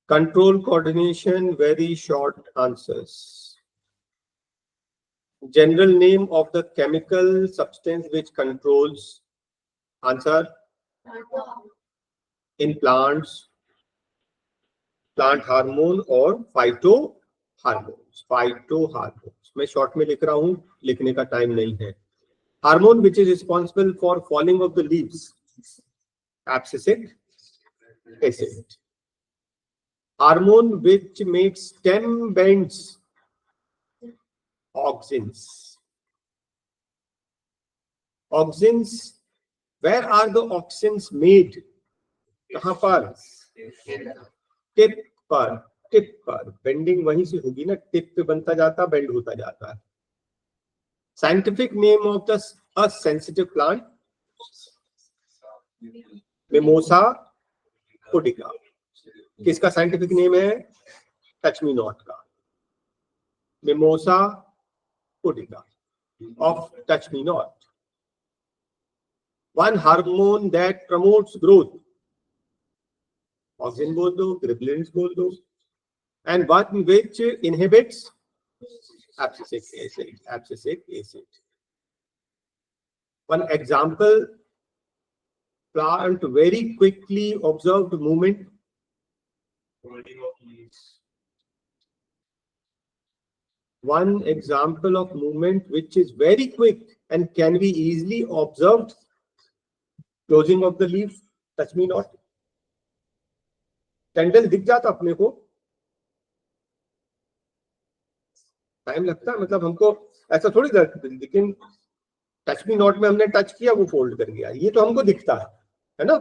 Control coordination, very short answers. General name of the chemical substance which controls. Answer. In plants, plant hormone और phytohormones. Phytohormones मैं short में लिख रहा हूं, लिखने का टाइम नहीं है. Hormone which is responsible for falling of the leaves. Abscisic acid. Hormone which makes stem bends. Auxins. Auxins. Where are the auxins made? कहां पर? टिप पर. टिप पर. बेंडिंग वहीं से होगी ना, टिप पे बनता जाता, बेंड होता जाता है. Scientific name of the a sensitive plant. Mimosa pudica. किसका साइंटिफिक नेम है? टच मी नॉट का. Mimosa pudica of touch me not. One hormone that promotes growth. Auxin बोल दो, गिबरेलिंस बोल दो. And one which inhibits abscisic acid. Abscisic acid. One example, plant very quickly observed movement. One example of movement which is very quick and can be easily observed. Closing of the leaf. Touch me not. Candle दिख जाता अपने को. Time लगता है, मतलब हमको ऐसा थोड़ी, लेकिन टच मी नॉट में हमने टच किया, वो फोल्ड कर गया, ये तो हमको दिखता है ना.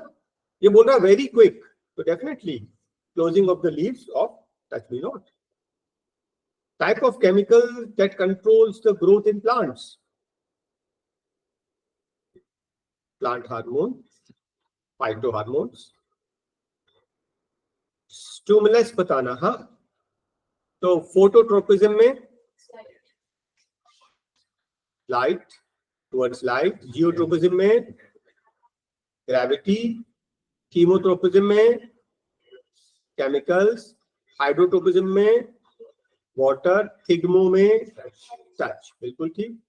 ये बोल रहा है वेरी क्विक, तो definitely closing of the leaves of touch me not. Type of chemical that controls the growth in plants. Plant hormone, phytohormones. Stimulus बताना. हाँ, तो फोटोट्रोपिज्म में लाइट, टुवर्ड्स लाइट. जियोट्रोपिज्म में ग्रेविटी. कीमोट्रोपिज्म में chemicals. Hydrotropism में water. Thigmo में touch. बिल्कुल ठीक.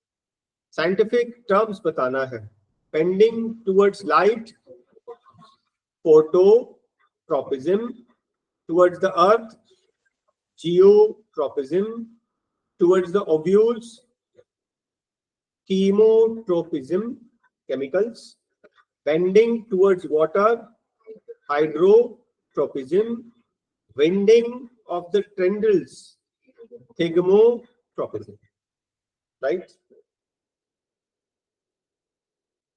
साइंटिफिक टर्म्स बताना है. Bending towards light, phototropism. Towards the earth, geotropism. Towards the ovules, chemotropism, chemicals. Bending towards water, hydrotropism. Winding of the tendrils, thigmotropism. Right?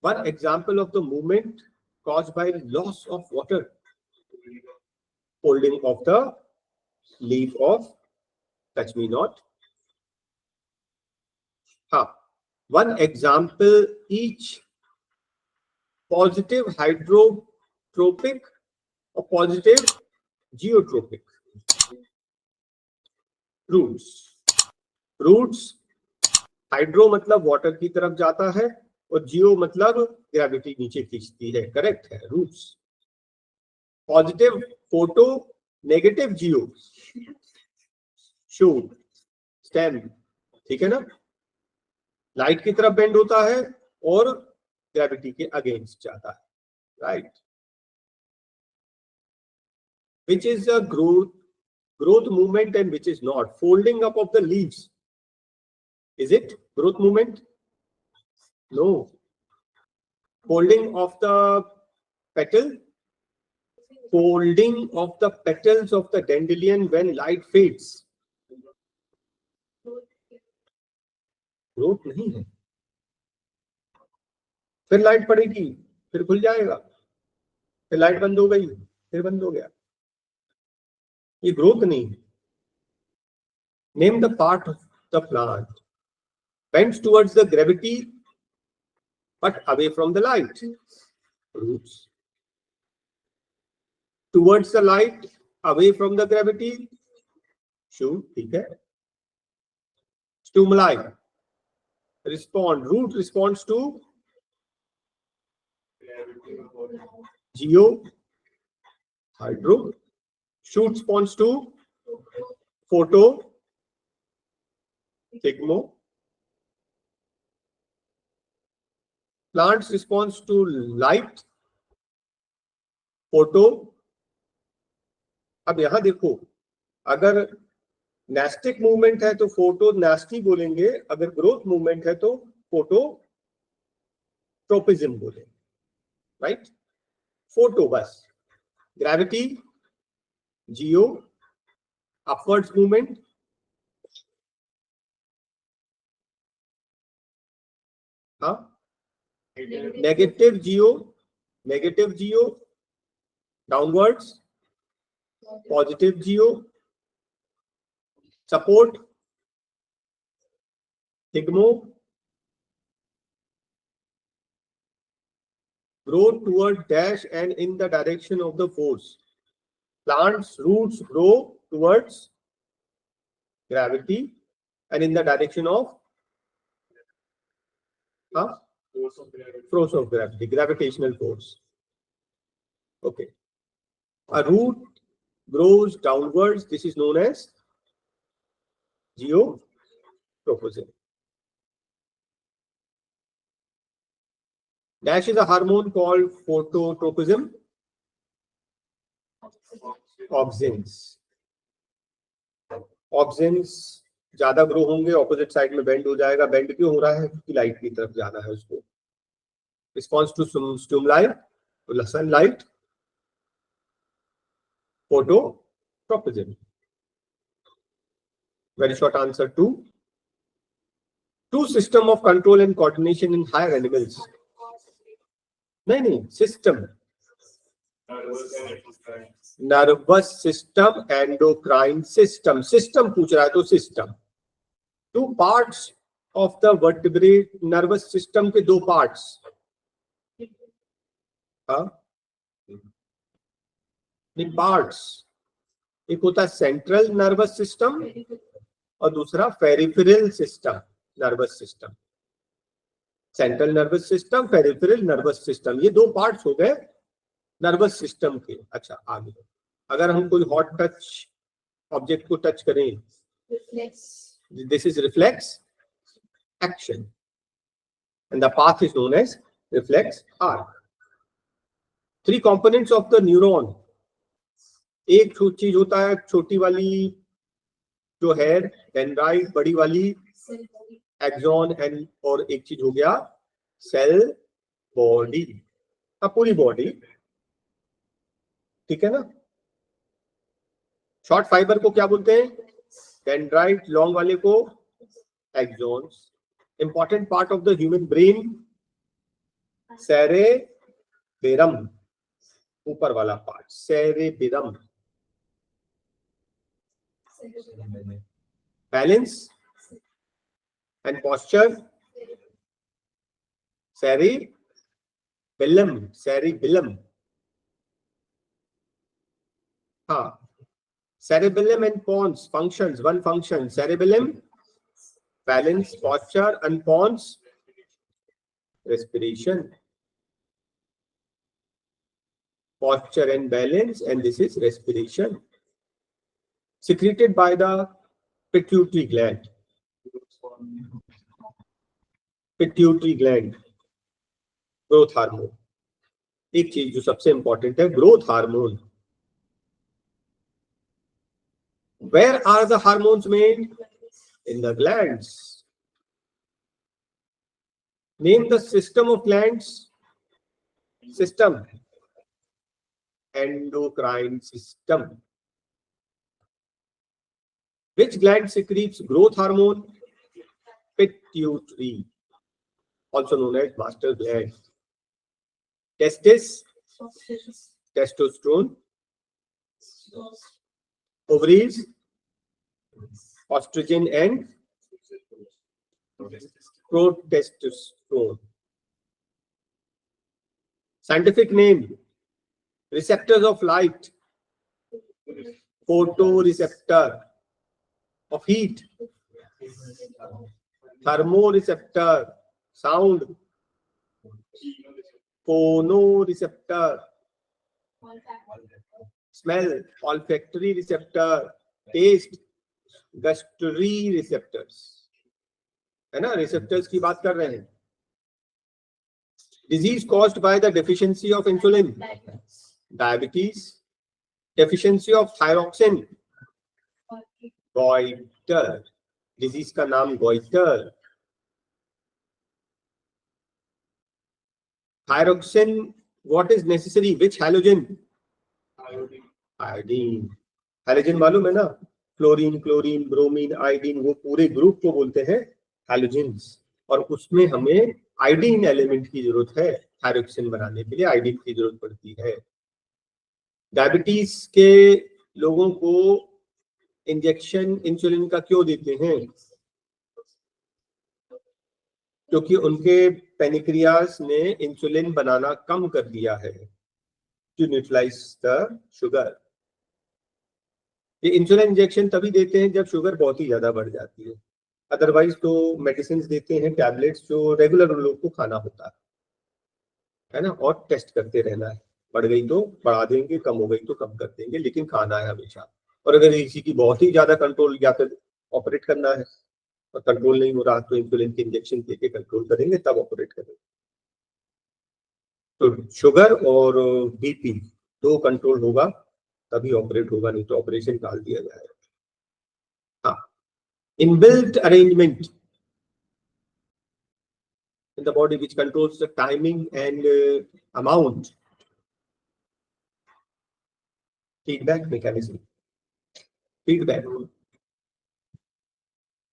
One example of the movement caused by loss of water. Folding of the leaf of touch me not. One example each. Positive hydrotropic or positive geotropic. Roots. Roots. Hydro मतलब water की तरफ जाता है और जियो मतलब gravity नीचे खींचती है. करेक्ट है. Roots. Positive photo, negative geo. Shoot, stem. ठीक है ना. लाइट की तरफ बेंड होता है और ग्रेविटी के अगेंस्ट जाता है. Right. Which is a growth movement and which is not? Folding up of the leaves, is it growth movement? No. Folding of the petal. Folding of the petals of the dandelion when light fades. Growth नहीं है. फिर light पड़ेगी, फिर खुल जाएगा, फिर light बंद हो गई, फिर बंद हो गया. ये ग्रोथ नहीं है. Name the part of the plant bends towards the gravity but away from the light. Roots. Towards the light, away from the gravity. Shoot. ठीक है. Stimuli. Respond. Root responds to geo, hydro. shoot responds to photo, thigmo. Plants responds to light, photo. अब यहां देखो, अगर nastic movement है तो photo नेस्टी बोलेंगे, अगर ग्रोथ मूवमेंट है तो फोटो ट्रोपिज्म बोलेंगे, राइट? फोटो बस, ग्रेविटी, जियो, अपवर्ड्स मूवमेंट, हाँ, negative Jio, downwards, positive Jio, support, थिग्मो, grow toward dash and in the direction of the force. Plants roots grow towards gravity and in the direction of force of gravity, gravitational force. Okay. A root grows downwards. This is known as geotropism. Dash is a hormone called phototropism. Auxins ज्यादा grow होंगे, opposite side में bend हो जाएगा. Bend क्यों हो रहा है? क्योंकि लाइट की तरफ जाना है उसको. Response to stimuli, sunlight, phototropism. Very short answer. Two system of control and coordination in higher animals. नहीं, system. Nervous system, endocrine system. System पूछ रहा है तो system. Two parts of the vertebrate nervous system के दो parts. Parts, एक होता है सेंट्रल नर्वस सिस्टम और दूसरा peripheral system nervous system. Central nervous system, peripheral nervous system, ये दो पार्ट्स हो गए नर्वस सिस्टम के. अच्छा, आगे अगर हम कोई हॉट टच ऑब्जेक्ट को टच करें, this is reflex action and the path is known as reflex arc. Three components of the neuron. एक चीज होता है छोटी वाली जो है डेंड्राइट, बड़ी वाली एक्सॉन, एंड और एक चीज हो गया सेल बॉडी. पूरी बॉडी, ठीक है ना. शॉर्ट फाइबर को क्या बोलते हैं? डेंड्राइट. लॉन्ग वाले को axons. Important part of the human brain cerebrum, ऊपर वाला part cerebrum. Balance and posture cerebellum. हाँ, cerebellum and pons functions. One function, cerebellum, balance, posture, and pons, respiration. Posture and balance, and this is respiration. Secreted by the pituitary gland. Pituitary gland, growth hormone. एक चीज जो सबसे important है, growth hormone. Where are the hormones made? In the glands. Name the system of glands. System. Endocrine system. Which gland secretes growth hormone? Pituitary, also known as master gland. Testis, testosterone. Ovaries, estrogen and progesterone. Scientific name, receptors of light, photoreceptor of heat, thermoreceptor sound, phonoreceptor smell olfactory receptor, taste gustatory receptors, है ना, receptors की बात कर रहे हैं। Disease caused by the deficiency of insulin, diabetes, deficiency of thyroxine, goitre, disease का नाम goitre. Thyroxine, what is necessary, which halogen, iodine. Halogen मालूम है ना, फ्लोरीन, क्लोरीन, ब्रोमीन, आयोडीन, वो पूरे ग्रुप को बोलते हैं हैलोजेंस, और उसमें हमें आयोडीन एलिमेंट की जरूरत है। थायरॉक्सिन बनाने के लिए आयोडीन की जरूरत पड़ती है। डायबिटीज के लोगों को इंजेक्शन इंसुलिन का क्यों देते हैं? क्योंकि उनके पेनिक्रियास ने इंसुलिन बनाना कम कर दिया है टू न्यूट्रलाइज द शुगर। ये इंसुलिन इंजेक्शन तभी देते हैं जब शुगर बहुत ही ज्यादा बढ़ जाती है, अदरवाइज तो मेडिसिन देते हैं, टैबलेट्स जो रेगुलर उन लोग को खाना होता है ना, और टेस्ट करते रहना है, बढ़ गई तो बढ़ा देंगे, कम हो गई तो कम कर देंगे, लेकिन खाना है हमेशा। और अगर इसी की बहुत ही ज्यादा कंट्रोल या फिर ऑपरेट करना है और कंट्रोल नहीं हो रहा तो इंसुलिन के इंजेक्शन देके कंट्रोल करेंगे, तब ऑपरेट करेंगे। तो शुगर और बीपी दो कंट्रोल होगा तभी ऑपरेट होगा, नहीं तो ऑपरेशन टाल दिया जाएगा। हाँ, inbuilt arrangement in the body which controls the timing and amount. Feedback mechanism. Feedback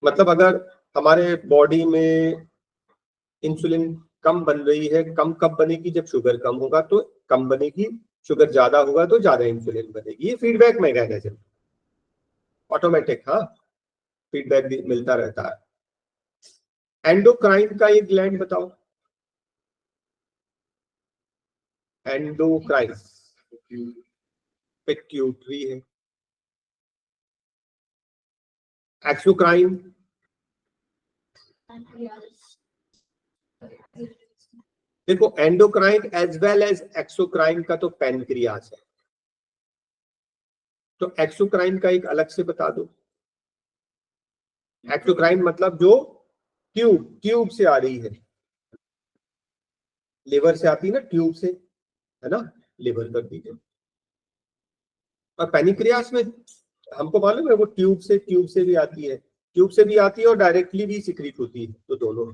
मतलब अगर हमारे बॉडी में इंसुलिन कम बन रही है, कम कब बनेगी? जब शुगर कम होगा तो कम बनेगी, शुगर ज्यादा होगा तो ज्यादा इंसुलिन बनेगी। ये फीडबैक मैकेनिज्म ऑटोमेटिक, हाँ, फीडबैक मिलता रहता है। एंडोक्राइन का एक ग्लैंड बताओ, एंडोक्राइन, पिट्यूटरी है। एक्सोक्राइन, देखो endocrine as well as exocrine का तो पैनक्रियास है, तो एक्सोक्राइन का एक अलग से बता दो। एक्सोक्राइन मतलब जो ट्यूब से आ रही है, लिवर से आती है ना, ट्यूब से, है ना, लिवर कर दीजिए। और पैनिक्रियास में हमको मालूम है वो ट्यूब से भी आती है, ट्यूब से भी आती है और डायरेक्टली भी सिक्रीट होती है, तो दोनों।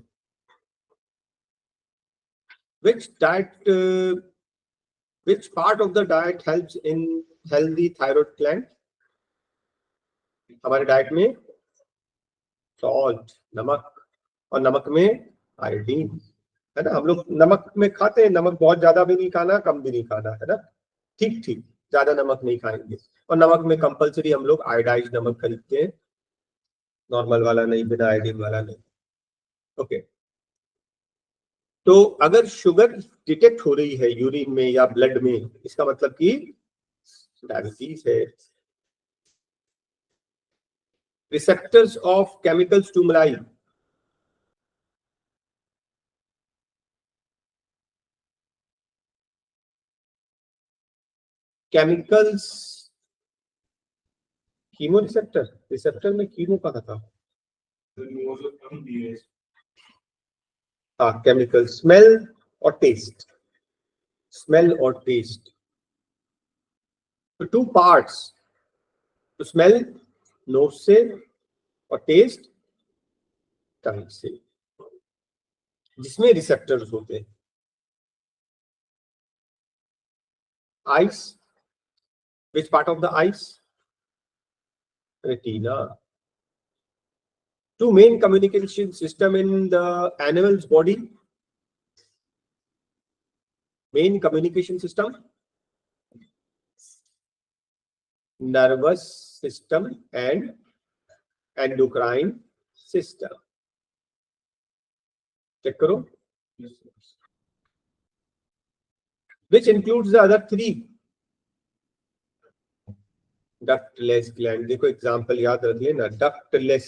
which part of the diet helps in healthy thyroid gland? हमारे डाइट में सॉल्ट, नमक, और नमक में आयोडीन, है ना। हम लोग नमक में खाते हैं, नमक बहुत ज्यादा भी नहीं खाना, कम भी नहीं खाना, है ना, ठीक ठीक, ज्यादा नमक नहीं खाएंगे। और नमक में कंपलसरी हम लोग आयोडाइज्ड नमक खरीदते हैं, नॉर्मल वाला नहीं, बिना आयोडीन वाला नहीं। ओके, तो अगर शुगर डिटेक्ट हो रही है यूरिन में या ब्लड में, इसका मतलब कि डायबिटीज है। Receptors of chemical stimuli, chemicals, chemo receptor, receptor में कीमो का था। हाँ, केमिकल, स्मेल और टेस्ट, स्मेल और टेस्ट, तो टू पार्ट्स, तो स्मेल नोज से और टेस्ट टंग से, जिसमें रिसेप्टर्स होते हैं। Ice, which part of the eyes? Retina. Two main communication system in the animal's body. Main communication system, nervous system and endocrine system. Check करो. Which includes the other three. Ductless gland, देखो example याद रख लेना, ductless,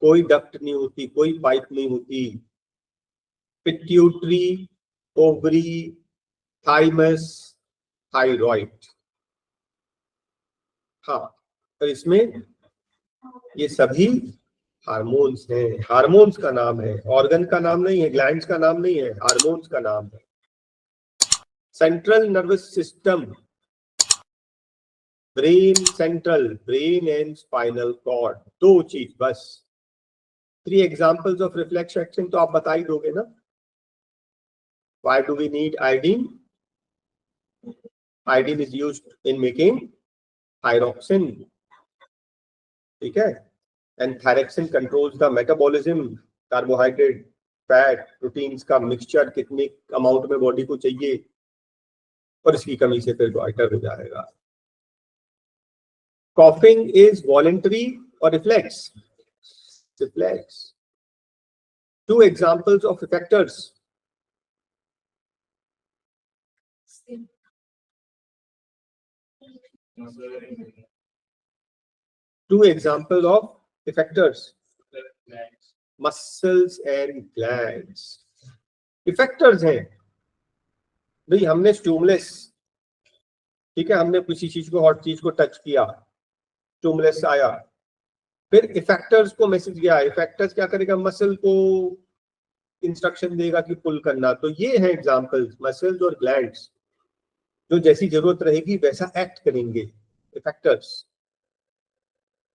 कोई duct नहीं होती, कोई pipe नहीं होती। पिट्यूटरी, ओवरी, थाइमस, थायराइड, हाँ, तो इसमें ये सभी हार्मोन्स हैं। हार्मोन्स का नाम है, ऑर्गन का नाम नहीं है, ग्लैंड्स का नाम नहीं है, हार्मोन्स का नाम है। Central nervous system, brain, central brain and spinal cord, दो चीज बस। 3 एग्जांपल्स ऑफ रिफ्लेक्स एक्शन तो आप बता ही दोगे ना। Why do we need iodine? Iodine is used in making thyroxine. ठीक है, and thyroxine controls the metabolism, carbohydrate, fat, proteins का मिक्सचर कितने अमाउंट में बॉडी को चाहिए, और इसकी कमी से फिर गोइटर हो जाएगा। कॉफिंग इज वॉलेंटरी और reflex? Reflex. 2 examples of effectors. Two examples of effectors: muscles and glands. Effectors हैं भाई, हमने स्टिमुलस, ठीक है, हमने किसी चीज को, हॉट चीज को टच किया, स्टिमुलस आया, फिर इफेक्टर्स को मैसेज गया। इफेक्टर्स क्या करेगा? मसल को इंस्ट्रक्शन देगा कि पुल करना। तो ये है एग्जांपल्स, मसल्स और ग्लैंड्स, जो जैसी जरूरत रहेगी वैसा एक्ट करेंगे। Effectors.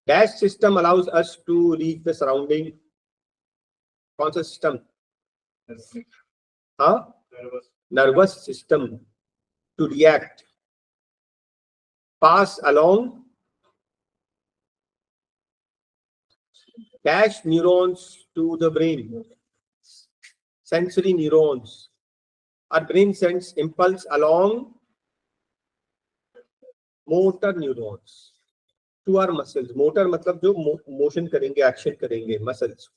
Dash system allows us to reach the surrounding. कौन सा सिस्टम? हाँ, nervous system. To react, pass along dash neurons to the brain. Sensory neurons. Our brain sends impulse along motor neurons to our muscles. Motor मतलब जो motion करेंगे, action करेंगे muscles.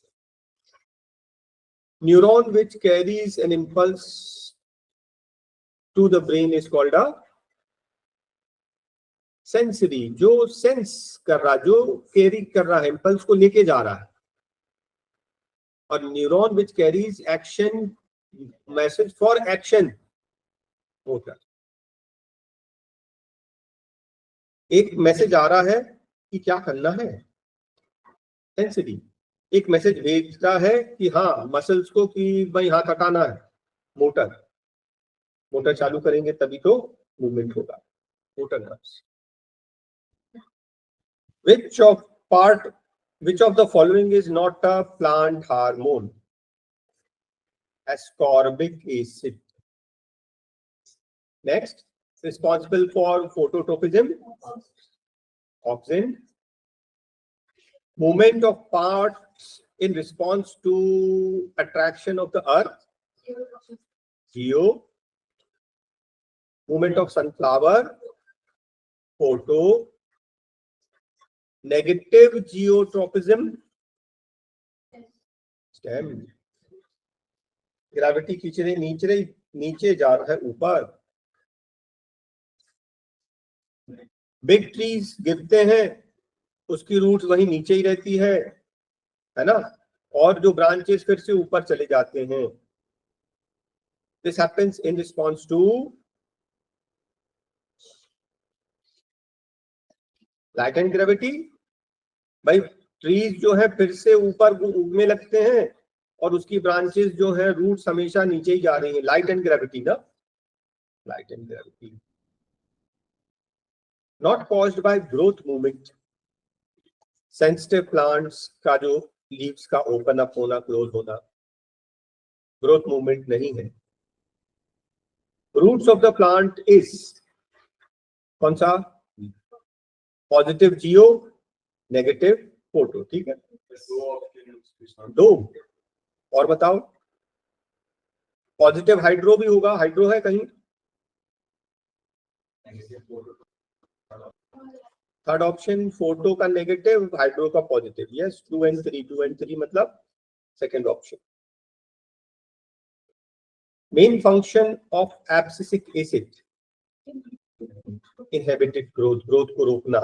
Neuron which carries an impulse to the brain is called a sensory. जो sense कर रहा, जो carry कर रहा है, इम्पल्स को लेके जा रहा है। और neuron which carries action message for action, motor. एक मैसेज आ रहा है कि क्या करना है, सेंसरी। एक मैसेज भेजता है कि हाँ मसल्स को कि भाई हाथ हटाना है, मोटर। मोटर चालू करेंगे तभी तो मूवमेंट होगा, motor nerves. which of the following is not a plant hormone? Ascorbic acid. Next, responsible for phototropism, auxin. Movement of parts in response to attraction of the earth, geo. Movement of sunflower, photo. Negative geotropism, stem. Gravity खींच रही, नीचे जा रहा है ऊपर। Big trees गिरते हैं, उसकी रूट्स वहीं नीचे ही रहती है ना, और जो ब्रांचेस फिर से ऊपर चले जाते हैं। This happens in response to light and gravity. भाई ट्रीज जो है फिर से ऊपर उगने लगते हैं, और उसकी ब्रांचेस जो है, रूट्स हमेशा नीचे ही जा रही हैं। लाइट एंड ग्रेविटी ना, light and gravity. Not caused by growth movement. Sensitive plants का जो लीव्स का ओपन अप होना, क्लोज होना, ग्रोथ मूवमेंट नहीं है। Roots of the plant is कौन सा? Positive geo, negative photo. ठीक है, दो और बताओ। पॉजिटिव हाइड्रो भी होगा, हाइड्रो है कहीं? थर्ड ऑप्शन, फोटो का नेगेटिव, हाइड्रो का पॉजिटिव। यस, 2 and 3, 2 and 3 मतलब second option. Main function of abscisic acid, inhibited growth, growth को रोकना।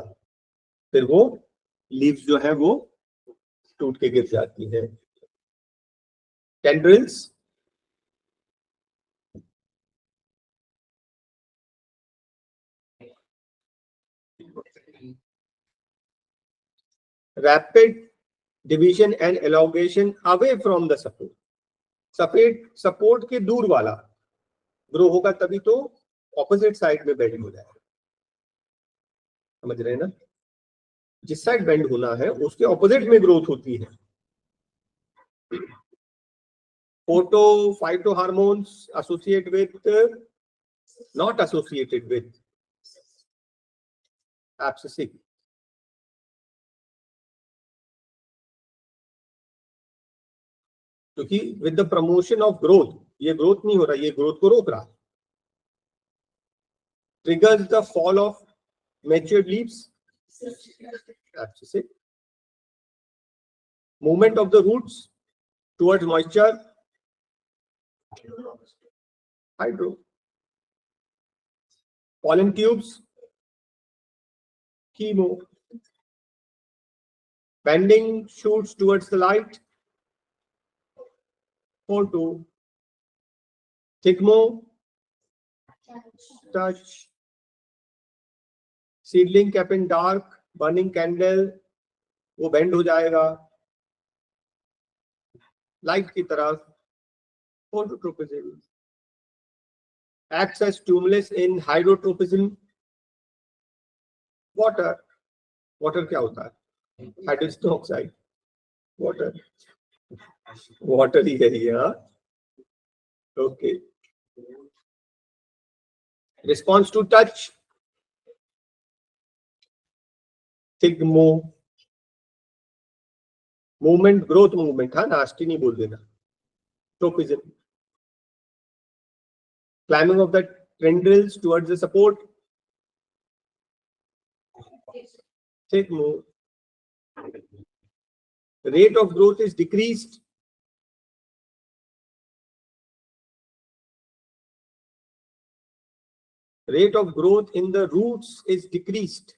फिर वो लीव्स जो है वो टूट के गिर जाती है। Tendrils, rapid division and allocation away from the support. Support के दूर वाला ग्रो होगा तभी तो ऑपोजिट साइड में बेंड हो जाएगा। समझ रहे हैं ना? जिस साइड बेंड होना है उसके ऑपोजिट में ग्रोथ होती है। Photo phyto hormones associate with, not associated with abscisic. क्योंकि with the promotion of growth, ये ग्रोथ नहीं हो रहा, ये ग्रोथ को रोक रहा। Triggers the fall of matured leaves, abscisic. Movement of the roots towards moisture, hydro. pollen tubes, chemo. Bending shoots towards the light, photo. Thigmo, touch. Seedling kept in dark, burning candle, वो bend हो जाएगा light की तरफ, phototropism. Acts as stimulus in hydrotropism. Water, water क्या होता है? Hydrogen oxide, water, water ही है ये। हाँ, okay. Response to touch, thigmo. Movement, growth movement, हाँ नास्टी नहीं बोल देना, tropism. Climbing of the tendrils towards the support, thigmo. Rate of growth is decreased, rate of growth in the roots is decreased,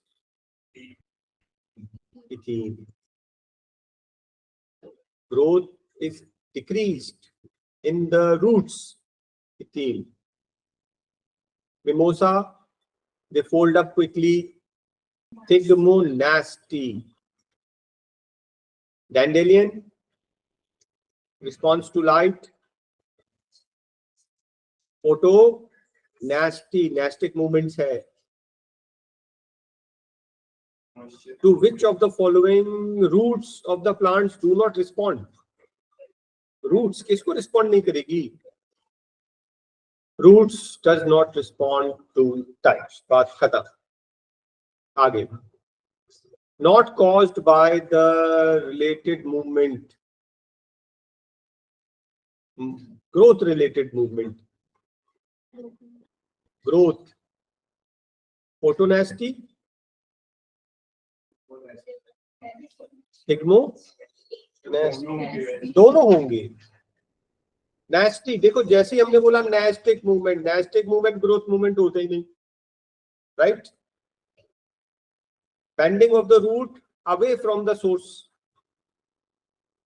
growth is decreased in the roots, ethyl. Mimosa, they fold up quickly, thigmo, nasty. Dandelion, response to light, photo, nasty, nastic movements hai. To which of the following roots of the plants do not respond? Roots किसको respond नहीं करेगी? Roots does not respond to touch. बात खत्म। आगे, not caused by the related movement, growth related movement, growth, photonasty, थिग्मो, दोनों होंगे। नेस्टी, देखो जैसे ही हमने बोला नेस्टिक मूवमेंट ग्रोथ मूवमेंट होता ही नहीं, right? Bending of the root away from the source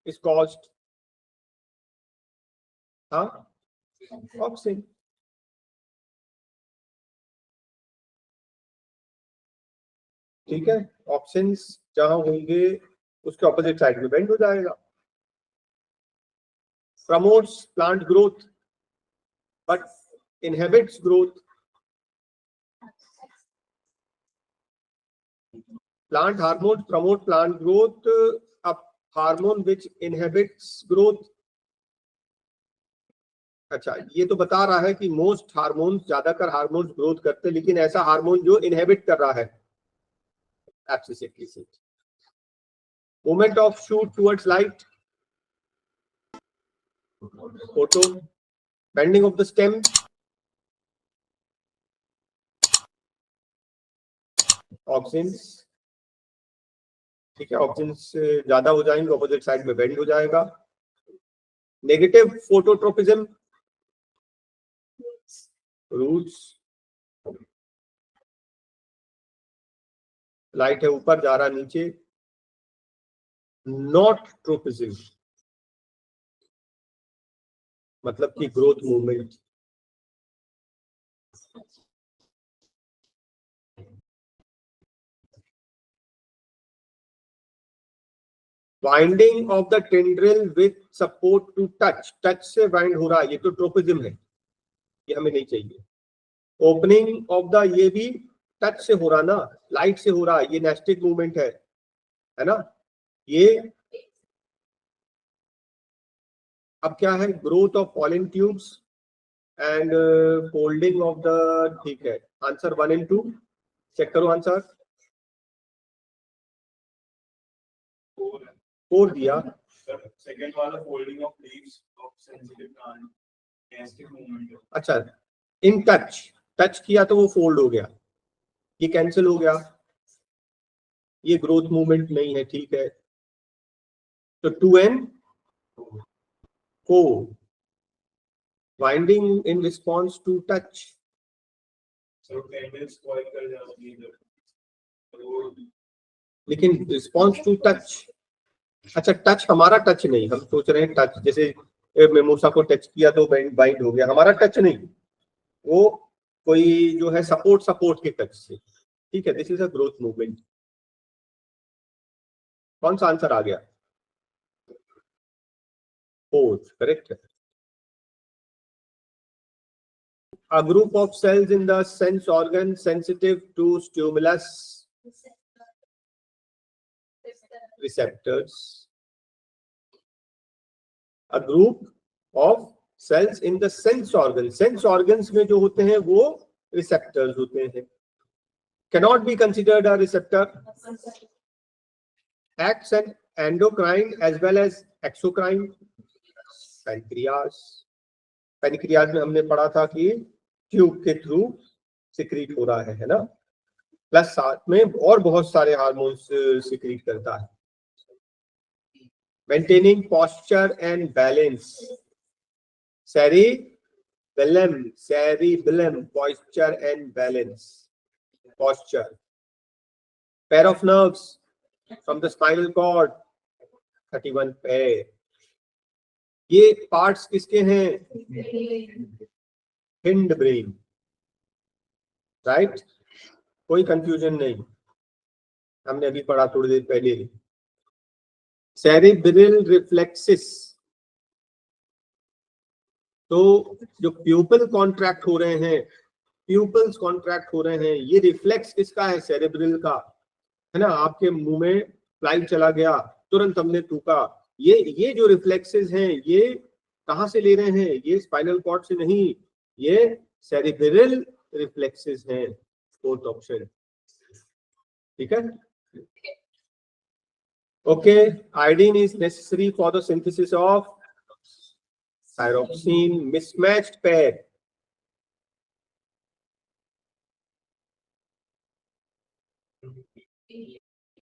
is caused, हाँ, ऑक्सिन। ठीक है, ऑक्सिन्स जहां होंगे उसके ऑपोजिट साइड में बेंड हो जाएगा। Promotes plant growth but inhibits growth. Plant hormones promote plant growth, a hormone which inhibits growth. अच्छा, ये तो बता रहा है कि मोस्ट हार्मोन्स, ज्यादातर हार्मोन्स ग्रोथ करते हैं, लेकिन ऐसा हार्मोन जो इनहिबिट कर रहा है abscisic. Movement of shoot towards light, photo. Bending of the stem, auxins. ठीक है, ऑक्सिन्स ज्यादा हो जाएंगे, ऑपोजिट साइड में बेंड हो जाएगा। नेगेटिव फोटोट्रोपिज्म, रूट्स, लाइट है ऊपर जा रहा नीचे, नॉट ट्रोपिज्म, मतलब कि growth movement. Binding of the tendril with support to touch, touch से बाइंड हो रहा है, ये तो ट्रोपिज्म है, ये हमें नहीं चाहिए। ओपनिंग ऑफ द, ये भी टच से हो रहा ना, लाइट से हो रहा, ये नेस्टिक मूवमेंट है ना। ये अब क्या है, growth of pollen tubes and folding of the, ठीक है, आंसर 1 and 2 चेक करो आंसर। 4 दिया। सेकंड वाला folding of leaves of sensitive plant, nastic movement. अच्छा, इन टच, टच किया तो वो फोल्ड हो गया, ये कैंसिल हो गया, ये ग्रोथ मूवमेंट नहीं है, ठीक है। तो 2 and 4 binding in response to touch, so tendrils coil कर जाती है जब, लेकिन रिस्पॉन्स टू टच, अच्छा टच हमारा टच नहीं, हम सोच रहे हैं टच, जैसे मेमोसा को टच किया तो बाइंड हो गया, हमारा टच नहीं, वो कोई जो है सपोर्ट के टच से, ठीक है। This is a growth movement. कौन सा आंसर आ गया? 4 करेक्ट है। A group of cells in the sense organ sensitive to stimulus receptors. A group of cells in the sense organ, sense organs में जो होते हैं वो receptors होते हैं, cannot be considered a receptor, acts an endocrine as well as exocrine. Pancreas, pancreas में हमने पढ़ा था कि ट्यूब के थ्रू सिक्रीट हो रहा है ना, प्लस साथ में और बहुत सारे हार्मोन्स सिक्रीट करता है। Maintaining posture and balance, cerebellum, posture and balance, posture. Pair of nerves from the spinal cord, 31 pair. ये पार्ट्स किसके हैं? हिंड ब्रेन, राइट, कोई कंफ्यूजन नहीं, हमने अभी पढ़ा थोड़ी देर पहले। सेरेब्रल रिफ्लेक्सिस, तो जो प्यूपल कॉन्ट्रैक्ट हो रहे हैं, प्यूपल्स कॉन्ट्रैक्ट हो रहे हैं, ये रिफ्लेक्स किसका है? सेरेब्रल का, है ना। आपके मुंह में फ्लाइट चला गया, तुरंत हमने थूका, ये जो रिफ्लेक्सेस हैं ये कहां से ले रहे हैं? ये स्पाइनल कॉर्ड से नहीं, ये सेरेब्रल रिफ्लेक्सेस हैं, फोर्थ ऑप्शन, ठीक है। Okay, iodine is necessary for the synthesis of thyroxine, mismatched pair,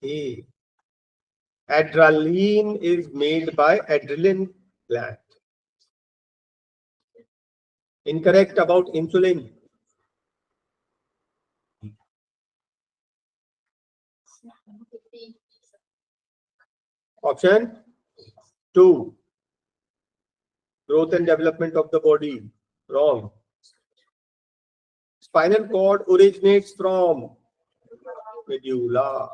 A. Adrenaline is made by adrenaline gland. Incorrect about insulin. Option 2. Growth and development of the body. Wrong. Spinal cord originates from medulla.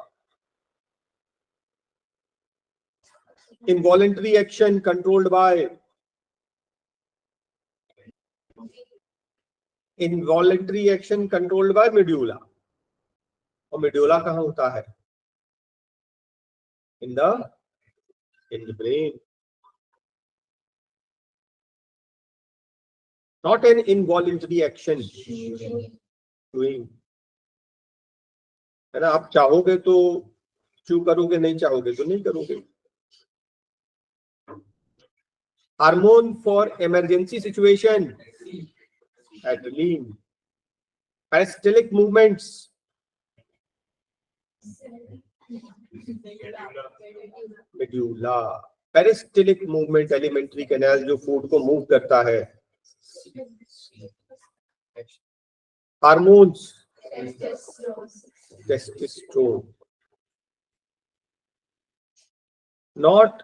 Involuntary action controlled by medulla. और medulla कहाँ होता है? In the brain. Not an involuntary action. Doing. है ना, आप चाहोगे तो चू करोगे, नहीं चाहोगे तो नहीं करोगे। Hormone for emergency situation, adrenaline. Peristaltic movements, medulla. Peristaltic movement alimentary canal जो फूड को मूव करता है। Hormones, testosterone. Not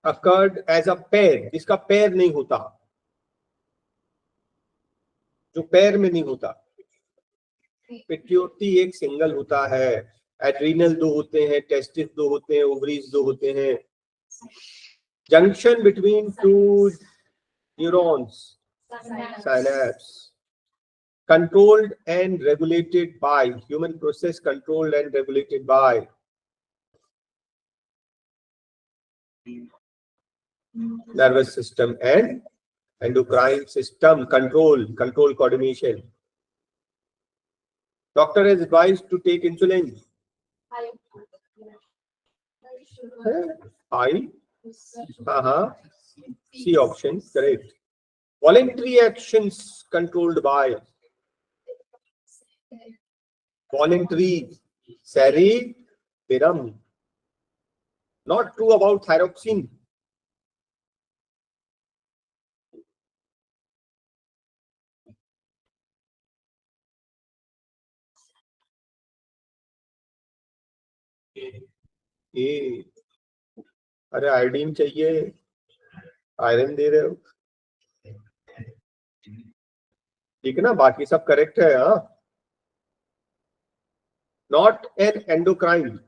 occurred as a pair, जिसका पैर नहीं होता, जो पैर में नहीं होता। पिट्यूटरी एक सिंगल होता है, एड्रीनल 2 होते हैं, टेस्टिस 2 होते हैं, ओवरीज 2 होते हैं. Junction between 2 neurons, synapse. Controlled and regulated by, human process controlled and regulated by nervous system and endocrine system. Control coordination. Doctor is advised to take insulin. I. C option, correct. Voluntary actions controlled by voluntary cerebellum. Not true about thyroxine. ए, अरे iodine चाहिए, iron दे रहे हो, ठीक है ना, बाकी सब correct है. हाँ, not an endocrine.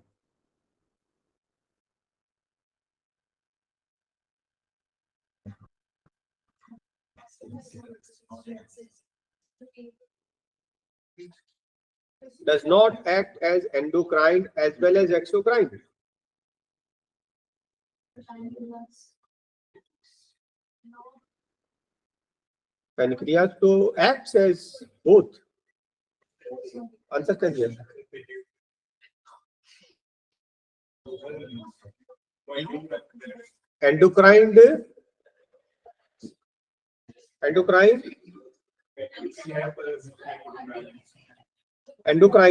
Does not act as endocrine as well as exocrine. Pancreas तो acts as both. Answer कर दिया. Endocrine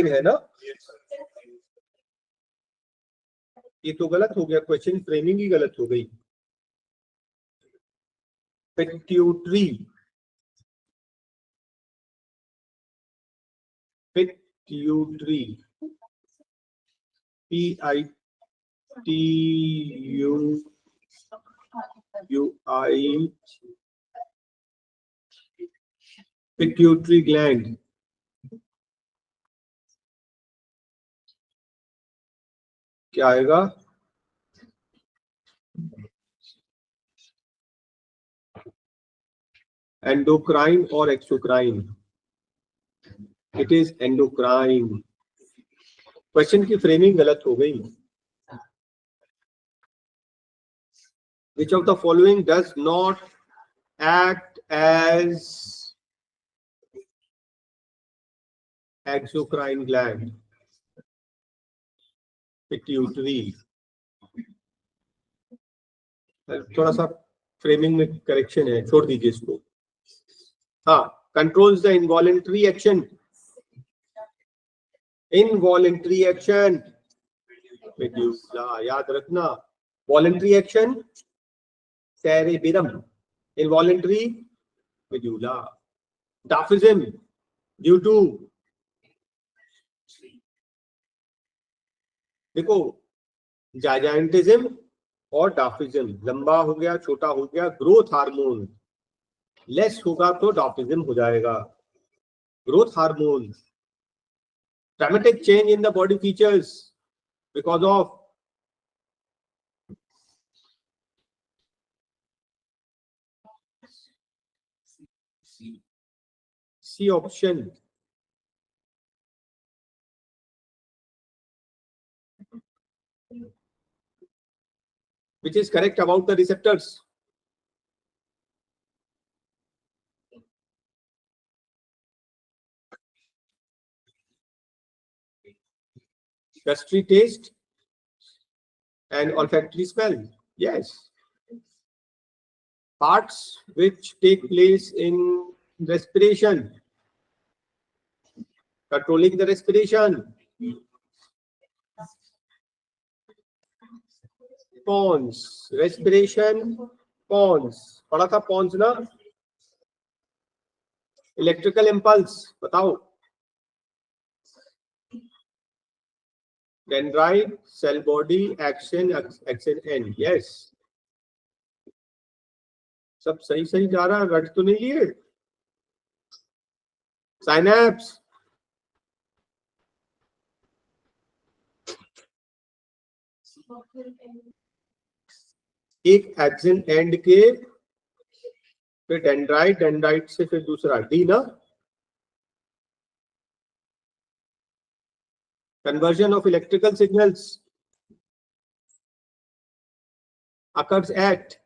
है ना. ये तो गलत हो गया, क्वेश्चन फ्रेमिंग ही गलत हो गई. Pituitary, PITUI, pituitary gland. क्या आएगा? एंडोक्राइन और exocrine. It is endocrine. Question की फ्रेमिंग गलत हो गई. Which of the following does not act as exocrine gland? Pituitary. थोड़ा सा फ्रेमिंग में करेक्शन है, छोड़ दीजिए इसको. हाँ, controls the involuntary action. Involuntary action याद रखना. Voluntary action cerebellum, involuntary medulla. Dwarfism due to, देखो, जायजाइंटिज्म और डार्फिज्म. लंबा हो गया, छोटा हो गया, ग्रोथ हार्मोन लेस होगा तो डार्फिज्म हो जाएगा. Growth hormone, dramatic change in the body features because of C option. Which is correct about the receptors? Gustatory taste and olfactory smell. Yes. Parts which take place in respiration. Controlling the respiration. Pons, respiration, pons. पढ़ा था pons ना? Electrical impulse, बताओ. Dendrite, cell body, action, action end. Yes. सब सही सही जा रहा है, रट तो नहीं लिए. Synapse. एक एक्सिन एंड के, फिर डेंड्राइट, डेंड्राइट से फिर दूसरा डी ना, conversion of electrical signals occurs at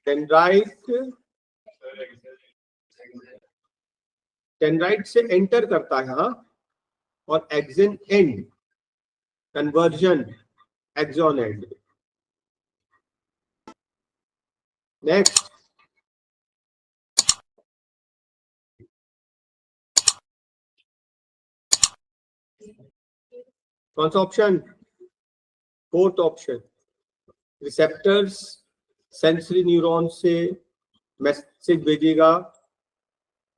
dendrite, dendrite से enter करता है हाँ, और axon end, conversion axon end. Next, कौन सा option? Fourth option. Receptors sensory neuron से मैसेज भेजेगा,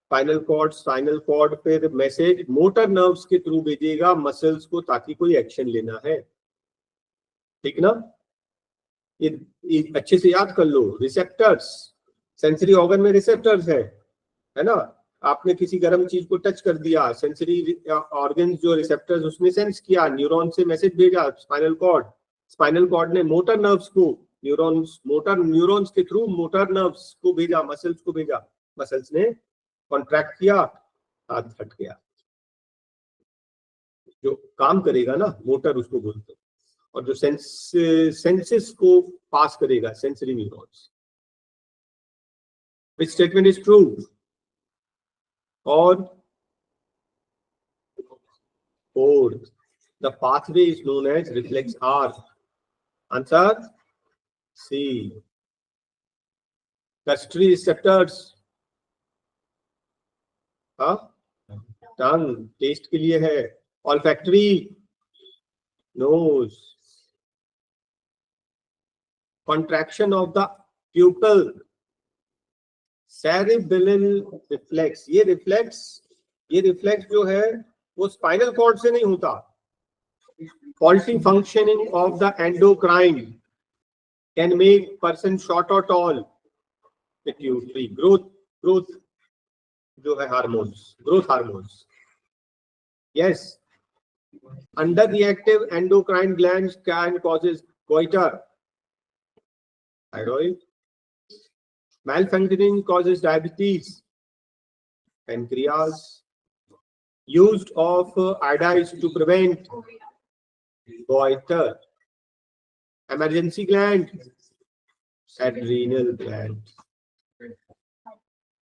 स्पाइनल कॉर्ड फिर मैसेज मोटर नर्व्स के थ्रू भेजेगा मसल्स को, ताकि कोई एक्शन लेना है. ठीक ना? ये अच्छे से याद कर लो. रिसेप्टर्स, सेंसरी ऑर्गन में रिसेप्टर्स है ना. आपने किसी गर्म चीज को टच कर दिया, सेंसरी ऑर्गन जो रिसेप्टर्स उसने सेंस किया, न्यूरॉन से मैसेज भेजा स्पाइनल कॉर्ड ने मोटर नर्व्स को, न्यूरॉन्स के थ्रू मोटर नर्व्स को भेजा, मसल्स को भेजा, मसल्स ने कॉन्ट्रैक्ट किया, हाथ हट गया. जो काम करेगा ना मोटर उसको बोलते हैं, और जो सेंसेस को पास करेगा sensory neurons. Which statement is true? और fourth, the pathway is known as reflex arc. Answer C. Gustatory receptors, tongue test के लिए है. olfactory, nose. Contraction of the pupil, cerebellar reflex. ये रिफ्लेक्स जो है वो स्पाइनल कॉर्ड से नहीं होता. Faulty functioning of the endocrine can make person short or tall. Pituitary growth जो है hormones, growth hormones. Yes, underreactive endocrine glands can causes goiter. Thyroid. Malfunctioning causes diabetes. Pancreas. Used of iodides to prevent goiter. Emergency gland, adrenal gland.